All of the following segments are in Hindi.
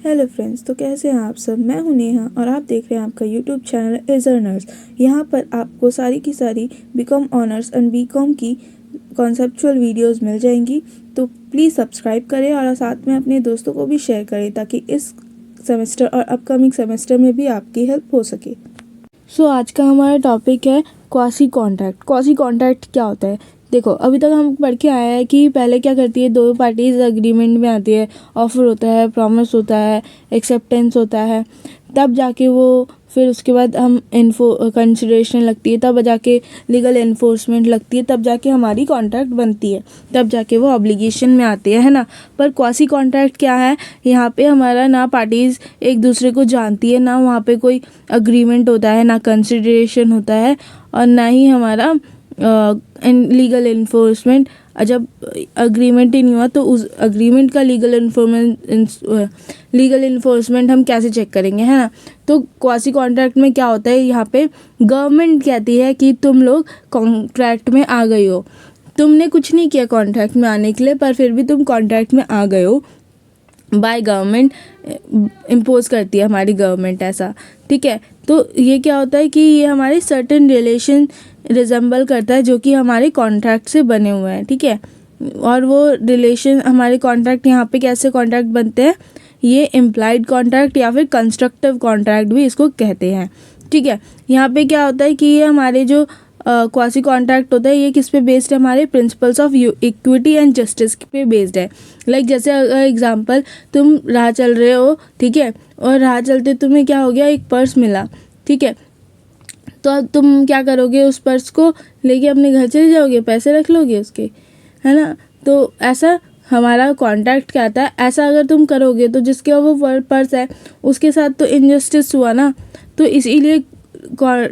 हेलो फ्रेंड्स, तो कैसे हैं आप सब। मैं हूं नेहा और आप देख रहे हैं आपका यूट्यूब चैनल इज अर्नर्स। यहाँ पर आपको सारी की सारी बीकॉम ऑनर्स एंड बीकॉम की कॉन्सेप्चुअल वीडियोस मिल जाएंगी। तो प्लीज़ सब्सक्राइब करें और साथ में अपने दोस्तों को भी शेयर करें ताकि इस सेमेस्टर और अपकमिंग सेमेस्टर में भी आपकी हेल्प हो सके। आज का हमारा टॉपिक है क्वासी कॉन्ट्रैक्ट। क्वासी कॉन्ट्रैक्ट क्या होता है? देखो, अभी तक हम पढ़ के आए हैं कि पहले क्या करती है, दो पार्टीज एग्रीमेंट में आती है, ऑफर होता है, प्रॉमिस होता है, एक्सेप्टेंस होता है, तब जाके वो फिर उसके बाद हम कंसिडरेशन लगती है, तब जाके लीगल एनफोर्समेंट लगती है, तब जाके हमारी कॉन्ट्रैक्ट बनती है, तब जाके वो ऑब्लिगेशन में आती है ना। पर क्वासी कॉन्ट्रैक्ट क्या है? यहाँ पे हमारा ना पार्टीज एक दूसरे को जानती है, ना वहाँ पे कोई अग्रीमेंट होता है, ना कंसिडरेशन होता है, और ना ही हमारा लीगल इन्फोर्समेंट। जब अग्रीमेंट ही नहीं हुआ तो उस अग्रीमेंट का लीगल इन्फोर्समेंट हम कैसे चेक करेंगे, है ना। तो क्वासी कॉन्ट्रैक्ट में क्या होता है, यहाँ पे गवर्नमेंट कहती है कि तुम लोग कॉन्ट्रैक्ट में आ गए हो, तुमने कुछ नहीं किया कॉन्ट्रैक्ट में आने के लिए, पर फिर भी तुम कॉन्ट्रैक्ट में आ गए हो। बाय गवर्नमेंट इम्पोज करती है हमारी गवर्नमेंट, ऐसा, ठीक है। तो ये क्या होता है कि ये हमारे सर्टेन रिलेशन रिजेंबल करता है जो कि हमारे कॉन्ट्रैक्ट से बने हुए हैं, ठीक है। और वो रिलेशन हमारे कॉन्ट्रैक्ट, यहाँ पे कैसे कॉन्ट्रैक्ट बनते हैं, ये इम्प्लाइड कॉन्ट्रैक्ट या फिर कंस्ट्रक्टिव कॉन्ट्रैक्ट भी इसको कहते हैं, ठीक है। यहाँ पे क्या होता है कि ये हमारे जो क्वासी कॉन्ट्रैक्ट होता है, ये किस पे बेस्ड है, हमारे principles of equity and justice पे बेस्ड है। लाइक जैसे एग्जांपल, तुम राह चल रहे हो, ठीक है, और राह चलते तुम्हें क्या हो गया, एक पर्स मिला, ठीक है। तो अब तुम क्या करोगे, उस पर्स को लेके अपने घर चले जाओगे, पैसे रख लोगे उसके, है ना। तो ऐसा हमारा कॉन्ट्रैक्ट कहता है। ऐसा अगर तुम करोगे तो जिसके वो पर्स है उसके साथ तो इनजस्टिस हुआ ना। तो इसीलिए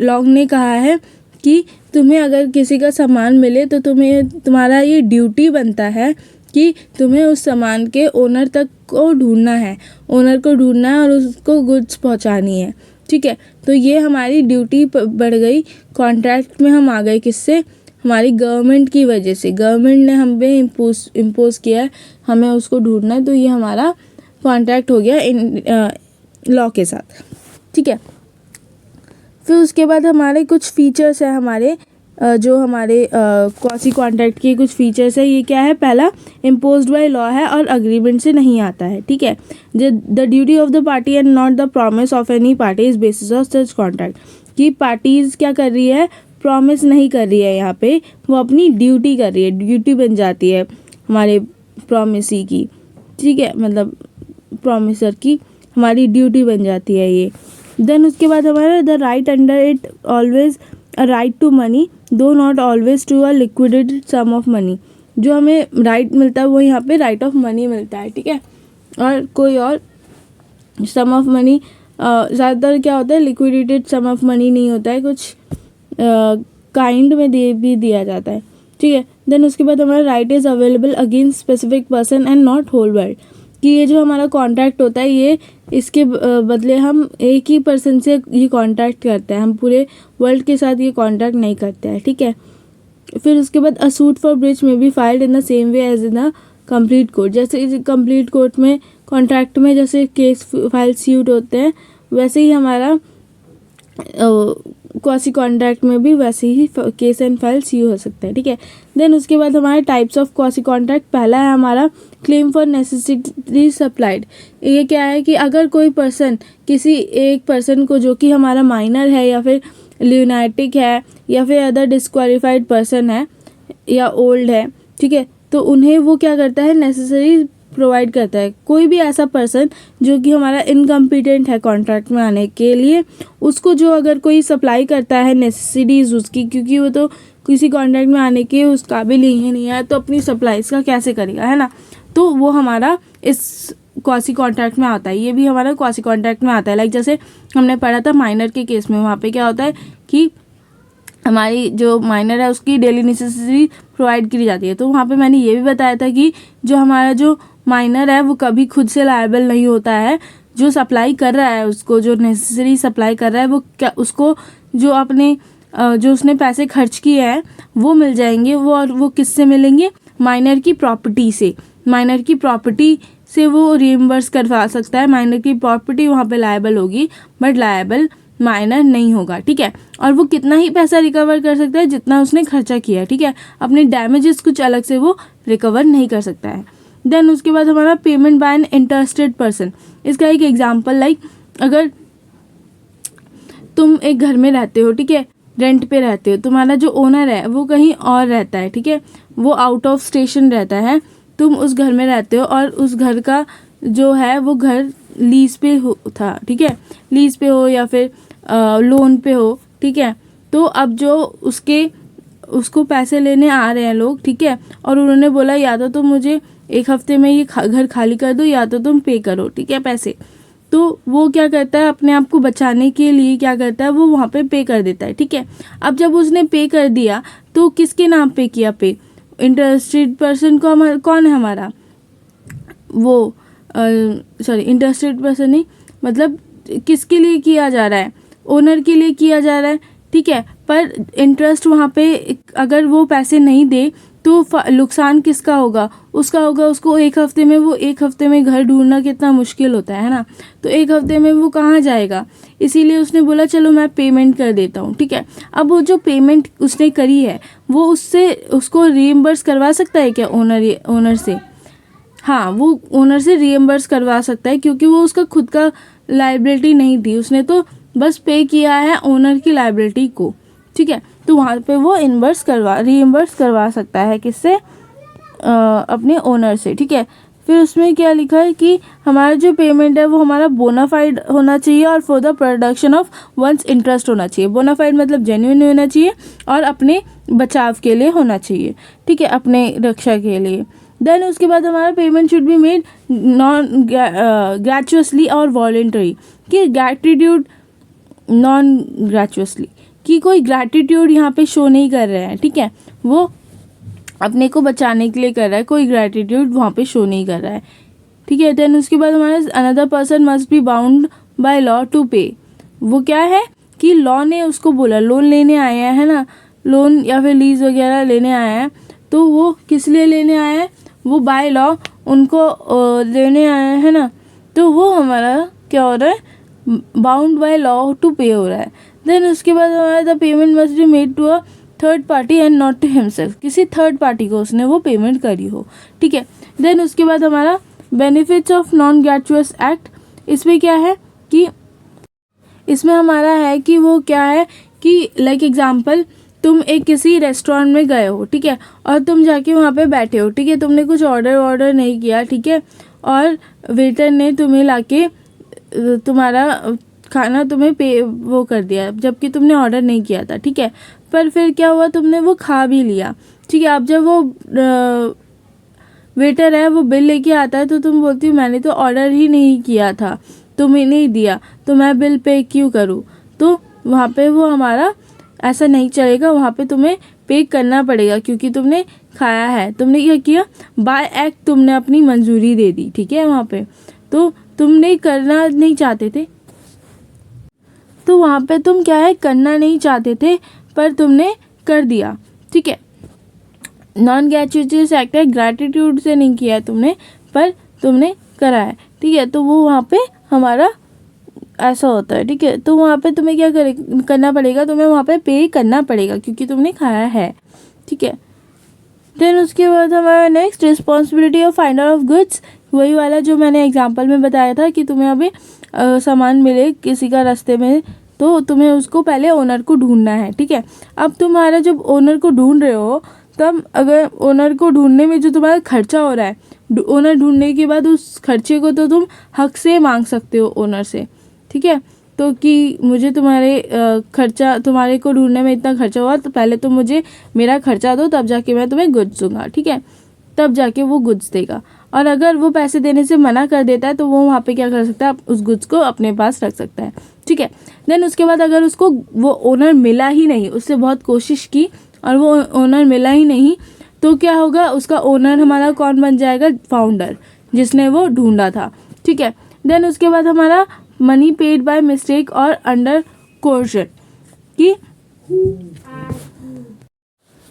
लॉ ने कहा है कि तुम्हें अगर किसी का सामान मिले तो तुम्हारा ये ड्यूटी बनता है कि तुम्हें उस सामान के ओनर तक को ढूंढना है, ओनर को ढूंढना है और उसको गुड्स पहुंचानी है, ठीक है। तो ये हमारी ड्यूटी बढ़ गई, कॉन्ट्रैक्ट में हम आ गए, किससे, हमारी गवर्नमेंट की वजह से। गवर्नमेंट ने हम पे इम्पोज किया है, हमें उसको ढूंढना है, तो ये हमारा कॉन्ट्रैक्ट हो गया इन लॉ के साथ, ठीक है। फिर उसके बाद हमारे कुछ फीचर्स है, हमारे जो हमारे क्वासी कॉन्ट्रैक्ट के कुछ फीचर्स है। ये क्या है, पहला इम्पोज्ड बाय लॉ है और अग्रीमेंट से नहीं आता है, ठीक है। The duty of the party and not the promise of any party is basis of such contract. कि पार्टीज क्या कर रही है, प्रॉमिस नहीं कर रही है, यहाँ पे वो अपनी ड्यूटी कर रही है, ड्यूटी बन जाती है हमारे प्रॉमिसी की, ठीक है, मतलब प्रॉमिसर की हमारी ड्यूटी बन जाती है ये। देन उसके बाद हमारा the right under it always a right to money though not always to a liquidated sum of money. जो हमें राइट मिलता है वो यहाँ पे राइट ऑफ मनी मिलता है, ठीक है। और कोई और सम ऑफ मनी ज़्यादातर क्या होता है, लिक्विडेटेड सम ऑफ मनी नहीं होता है, कुछ काइंड में भी दिया जाता है, ठीक है। देन उसके बाद हमारा right is available against specific person and not whole world. कि ये जो हमारा कॉन्ट्रैक्ट होता है, ये इसके बदले हम एक ही पर्सन से ये कॉन्ट्रैक्ट करते हैं, हम पूरे वर्ल्ड के साथ ये कॉन्ट्रैक्ट नहीं करते हैं, ठीक है। फिर उसके बाद अ सूट फॉर ब्रीच में be filed in the same way as in the complete court. जैसे कंप्लीट कोर्ट में कॉन्ट्रैक्ट में जैसे केस फाइल सूट होते हैं, वैसे ही हमारा क्वासी कॉन्ट्रैक्ट में भी वैसे ही केस एंड फाइल सी हो सकता है, ठीक है। देन उसके बाद हमारे टाइप्स ऑफ क्वासी कॉन्ट्रैक्ट, पहला है हमारा क्लेम फॉर नेसेसिटी सप्लाइड। ये क्या है कि अगर कोई पर्सन किसी एक पर्सन को, जो कि हमारा माइनर है या फिर ल्यूनाटिक है या फिर अदर डिस्क्वालीफाइड पर्सन है या ओल्ड है, ठीक है, तो उन्हें वो क्या करता है, नेसेसरी प्रोवाइड करता है। कोई भी ऐसा पर्सन जो कि हमारा इनकम्पिटेंट है कॉन्ट्रैक्ट में आने के लिए, उसको जो अगर कोई सप्लाई करता है नेसेसिटीज़ उसकी, क्योंकि वो तो किसी कॉन्ट्रैक्ट में आने के उस काबिल ही नहीं है, तो अपनी सप्लाईज का कैसे करेगा, है ना। तो वो हमारा इस क्वासी कॉन्ट्रैक्ट में आता है, ये भी हमारा क्वासी कॉन्ट्रैक्ट में आता है। लाइक जैसे हमने पढ़ा था माइनर के केस में, वहाँ पे क्या होता है कि हमारी जो माइनर है उसकी डेली नेसेसिटी प्रोवाइड की जाती है। तो वहाँ पे मैंने ये भी बताया था कि जो हमारा जो माइनर है वो कभी खुद से लायबल नहीं होता है, जो सप्लाई कर रहा है उसको, जो नेसेसरी सप्लाई कर रहा है वो क्या, उसको जो अपने जो उसने पैसे खर्च किए हैं वो मिल जाएंगे। वो और वो किससे मिलेंगे, माइनर की प्रॉपर्टी से। माइनर की प्रॉपर्टी से वो रीइम्बर्स करवा सकता है। माइनर की प्रॉपर्टी वहाँ पे लायबल होगी, बट लायबल माइनर नहीं होगा, ठीक है। और वो कितना ही पैसा रिकवर कर सकता है जितना उसने खर्चा किया है, ठीक है। अपने डैमेजेस कुछ अलग से वो रिकवर नहीं कर सकता है। देन उसके बाद हमारा payment by an interested person. इसका एक एग्जांपल लाइक अगर तुम एक घर में रहते हो, ठीक है, रेंट पे रहते हो, तुम्हारा जो ओनर है वो कहीं और रहता है, ठीक है, वो आउट ऑफ स्टेशन रहता है, तुम उस घर में रहते हो और उस घर का जो है वो घर लीज पे हो था, ठीक है, लीज पे हो या फिर लोन पे हो, ठीक है। तो अब जो उसको पैसे लेने आ रहे हैं लोग, ठीक है, और उन्होंने बोला या तो तुम मुझे एक हफ्ते में ये घर खाली कर दो या तो तुम पे करो, ठीक है, पैसे। तो वो क्या करता है, अपने आप को बचाने के लिए क्या करता है, वो वहाँ पे कर देता है, ठीक है। अब जब उसने पे कर दिया तो किसके नाम पे किया पे, इंटरेस्टेड पर्सन को, कौन है हमारा वो सॉरी इंटरेस्टेड पर्सन नहीं, मतलब किसके लिए किया जा रहा है, ओनर के लिए किया जा रहा है, ठीक है। पर इंटरेस्ट वहाँ पे अगर वो पैसे नहीं दे तो नुकसान किसका होगा, उसका होगा। उसको एक हफ्ते में घर ढूंढना कितना मुश्किल होता है ना, तो एक हफ्ते में वो कहाँ जाएगा, इसीलिए उसने बोला चलो मैं पेमेंट कर देता हूँ, ठीक है। अब वो जो पेमेंट उसने करी है वो उसको रीइम्बर्स करवा सकता है क्या ओनर से? हाँ, वो ओनर से रीइम्बर्स करवा सकता है क्योंकि वो उसका खुद का लायबिलिटी नहीं थी, उसने तो बस पे किया है ओनर की लायबिलिटी को, ठीक है। तो वहाँ पे वो रीइम्बर्स करवा सकता है किससे, अपने ओनर से, ठीक है। फिर उसमें क्या लिखा है कि हमारा जो पेमेंट है वो हमारा बोनाफाइड होना चाहिए और for the production of one's interest होना चाहिए। बोनाफाइड मतलब जेन्युइन होना चाहिए और अपने बचाव के लिए होना चाहिए, ठीक है, अपने रक्षा के लिए। देन उसके बाद हमारा payment should be made non gratuitously और वॉलेंटरी, कि ग्रैटिट्यूड नॉन ग्रेचुअसली, कि कोई ग्रैटिट्यूड यहाँ पे शो नहीं कर रहे हैं, ठीक है, वो अपने को बचाने के लिए कर रहा है, कोई ग्रैटिट्यूड वहाँ पे शो नहीं कर रहा है, ठीक है। देन उसके बाद हमारा another person must be bound by law to pay. वो क्या है कि लॉ ने उसको बोला, लोन लेने आए हैं, है ना, लोन या फिर लीज वगैरह लेने आए हैं, तो वो किस लिए लेने आए हैं, वो बाय लॉ उनको लेने आए हैं ना, तो वो हमारा क्या हो रहा है, बाउंड बाय लॉ टू पे हो रहा है। देन उसके बाद हमारा the payment must be made to a third party and not to himself, किसी थर्ड पार्टी को उसने वो पेमेंट करी हो, ठीक है। देन उसके बाद हमारा benefits of non gratuitous act. इसमें क्या है कि इसमें हमारा है कि वो क्या है कि लाइक एग्जांपल तुम एक किसी रेस्टोरेंट में गए हो, ठीक है, और तुम जाके वहाँ पे बैठे हो, ठीक है, तुमने कुछ ऑर्डर नहीं किया, ठीक है, और वेटर ने तुम्हें लाके तुम्हारा खाना तुम्हें पे वो कर दिया जबकि तुमने ऑर्डर नहीं किया था, ठीक है। पर फिर क्या हुआ, तुमने वो खा भी लिया, ठीक है। अब जब वो वेटर है वो बिल लेके आता है तो तुम बोलती हो मैंने तो ऑर्डर ही नहीं किया था, तुम्हें नहीं दिया, तो मैं बिल पे क्यों करूँ। तो वहाँ पे वो हमारा ऐसा नहीं चलेगा, वहाँ पे तुम्हें पे करना पड़ेगा क्योंकि तुमने खाया है, तुमने क्या किया, बाय एक्ट तुमने अपनी मंजूरी दे दी, ठीक है। वहाँ पे तो तुमने करना नहीं चाहते थे, तो वहाँ पे तुम क्या है, करना नहीं चाहते थे पर तुमने कर दिया, ठीक है। नॉन ग्रेचुइटस एक्ट है, ग्रैटिट्यूड से नहीं किया है तुमने, पर तुमने करा है, ठीक है। तो वो वहाँ पे हमारा ऐसा होता है, ठीक है। तो वहाँ पे तुम्हें क्या करना पड़ेगा, तुम्हें वहाँ पे पे करना पड़ेगा क्योंकि तुमने खाया है, ठीक है। देन उसके बाद हमारा next responsibility of finder of goods, वही वाला जो मैंने एग्जांपल में बताया था कि तुम्हें अभी सामान मिले किसी का रास्ते में तो तुम्हें उसको पहले ओनर को ढूंढना है, ठीक है। अब तुम्हारा जब ओनर को ढूंढ रहे हो तब अगर ओनर को ढूंढने में जो तुम्हारा खर्चा हो रहा है, ओनर ढूंढने के बाद उस खर्चे को तो तुम हक से मांग सकते हो ओनर से, ठीक है। तो कि मुझे खर्चा तुम्हारे को ढूंढने में इतना खर्चा हुआ तो पहले तुम मुझे मेरा खर्चा दो तब जाके मैं तुम्हें गुड्स दूंगा, ठीक है, तब जाके वो गुड्स देगा। और अगर वो पैसे देने से मना कर देता है तो वो वहाँ पे क्या कर सकता है, उस गुड्स को अपने पास रख सकता है, ठीक है। देन उसके बाद अगर उसको वो ओनर मिला ही नहीं, उससे बहुत कोशिश की और वो ओनर मिला ही नहीं, तो क्या होगा, उसका ओनर हमारा कौन बन जाएगा, फाउंडर, जिसने वो ढूंढा था, ठीक है। देन उसके बाद हमारा मनी पेड बाय मिस्टेक और अंडर कोर्शन, कि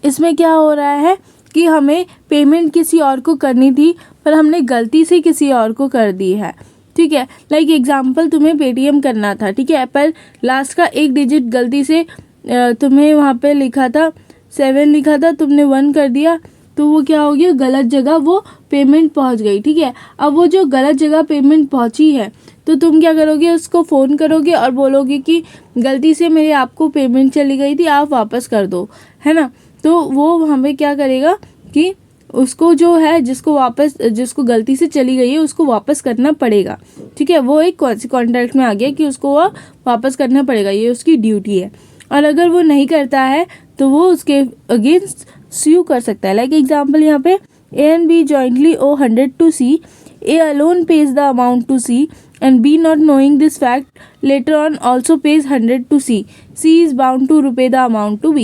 इसमें क्या हो रहा है कि हमें पेमेंट किसी और को करनी थी पर हमने गलती से किसी और को कर दी है, ठीक है। लाइक एग्जांपल, तुम्हें पेटीएम करना था, ठीक है, पर लास्ट का एक डिजिट गलती से तुम्हें वहाँ पे लिखा था 7 लिखा था, तुमने 1 कर दिया, तो वो क्या हो गया, गलत जगह वो पेमेंट पहुँच गई, ठीक है। अब वो जो गलत जगह पेमेंट पहुँची है तो तुम क्या करोगे, उसको फ़ोन करोगे और बोलोगे कि गलती से मेरे आपको पेमेंट चली गई थी, आप वापस कर दो, है ना। तो वो हमें क्या करेगा कि उसको जो है जिसको गलती से चली गई है उसको वापस करना पड़ेगा, ठीक है। वो एक कॉन्ट्रैक्ट में आ गया कि उसको वो वापस करना पड़ेगा, ये उसकी ड्यूटी है। और अगर वो नहीं करता है तो वो उसके अगेंस्ट स्यू कर सकता है। लाइक एग्जाम्पल, यहाँ पे A and B jointly owe 100 to C, A alone pays the amount to C and B not knowing this fact later on also pays 100 to C. C is bound to repay the amount to B.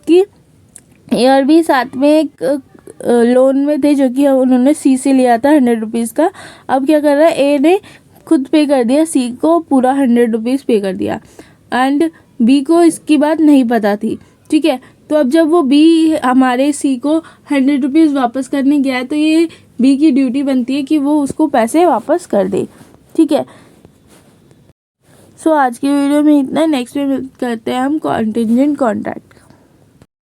कि ए और बी साथ में एक लोन में थे जो कि उन्होंने सी से लिया था 100 रुपीज़ का। अब क्या कर रहा है, ए ने खुद पे कर दिया सी को पूरा 100 रुपीज़ पे कर दिया एंड बी को इसकी बात नहीं पता थी, ठीक है। तो अब जब वो बी हमारे सी को 100 रुपीज़ वापस करने गया है तो ये बी की ड्यूटी बनती है कि वो उसको पैसे वापस कर दे, ठीक है। सो आज की वीडियो में इतना। नेक्स्ट में करते हैं हम कॉन्टिजेंट कॉन्ट्रैक्ट।